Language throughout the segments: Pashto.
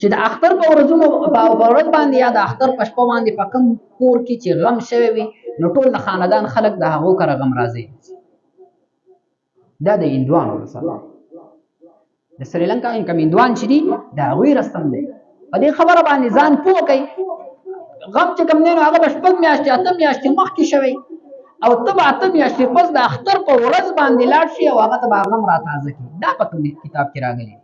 چې د اختر په ورځونو په ورځ باندې یا د اختر په شپه باندې په کوم کور کې چې غم شوی وي نو ټول د خاندان خلک د هغو کره غم راځي. دا د هندوانو رسم دی، د سریلانکا انکم هندوان چې دي د هغوی رسم دی. په دې خبره باندې ځان پوه کړئ. غم چې کوم دی نو هغه به شپږ میاشتې 8 میاشتې مخکې شوی او ته به 8 میاشتې پس د اختر په ورځ باندې لاړ شي او هغه ته به غم را تازه کړي. دا په کوم کتاب کې راغلی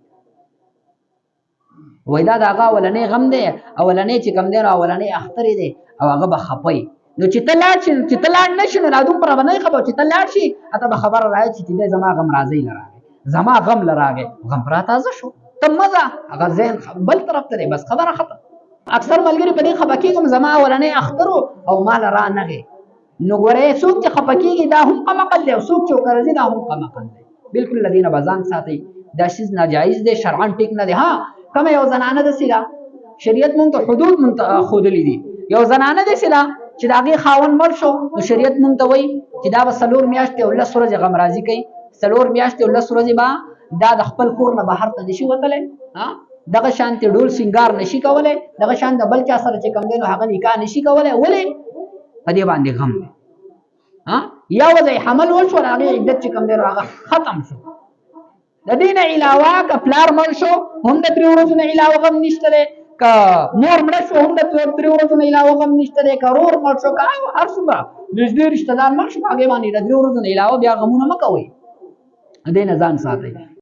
وای دا د هغه اولنی غم دی، اولنی چې کوم دی نو اولنی اختر دی او هغه به خپي. نو چې ته لاړ شي چې ته لاړ نشي نو دومره به نه خبر چې ته لاړ شي اته به خبره راځي چې دې زما غم راځي لراغه زما غم لراغه غم را تازه شو ته مزه هغه ذهن بل طرف ته بس خبره ختم. اکثر ملګری په دې خپکیږم زما اولنی اختر او مال را نغه. نو ګوره څوک چې خپکیږي دا هم قمقل دی او څوک چې ورزي دا هم قمقل دی. بالکل الذين بزان ساتي دا شی ناجایز دی، شرعاً ټیک نه دی. ها کوم یو زنانه د سیلا شریعت مونږ ته حدود خودلې دي. یو زنانه د سیلا چې داغه خاون مړ شو نو شریعت مونږ ته وایي چې دا به 4 میاشتې او 10 ورځې غم راضي کوي. 4 میاشتې او 10 ورځې با دا د خپل کور نه بهر ته نشي وتلی. ها دغه شانتي ډول سنگار نشي کولای، دغه شان د بل چا سره چې کوم دی نو هغه نکاح نشي کولای. ولې په دې باندې غم دی. ها یا وځي حمل وشو هغه عدت چې کوم دی هغه ختم شو. د دې نه علاوه ک پلار مړ شو هم د 3 ورځې نه علاوه غم نشته دی، ک مور مړ شو هم د 3 ورځې نه علاوه غم نشته دی، ک رور مړ شو کا هر څومره نږدې رشتہ دار مړ شو هغه باندې د 3 ورځې نه علاوه بیا غمونه مکوئ. دې نه ځان ساتئ.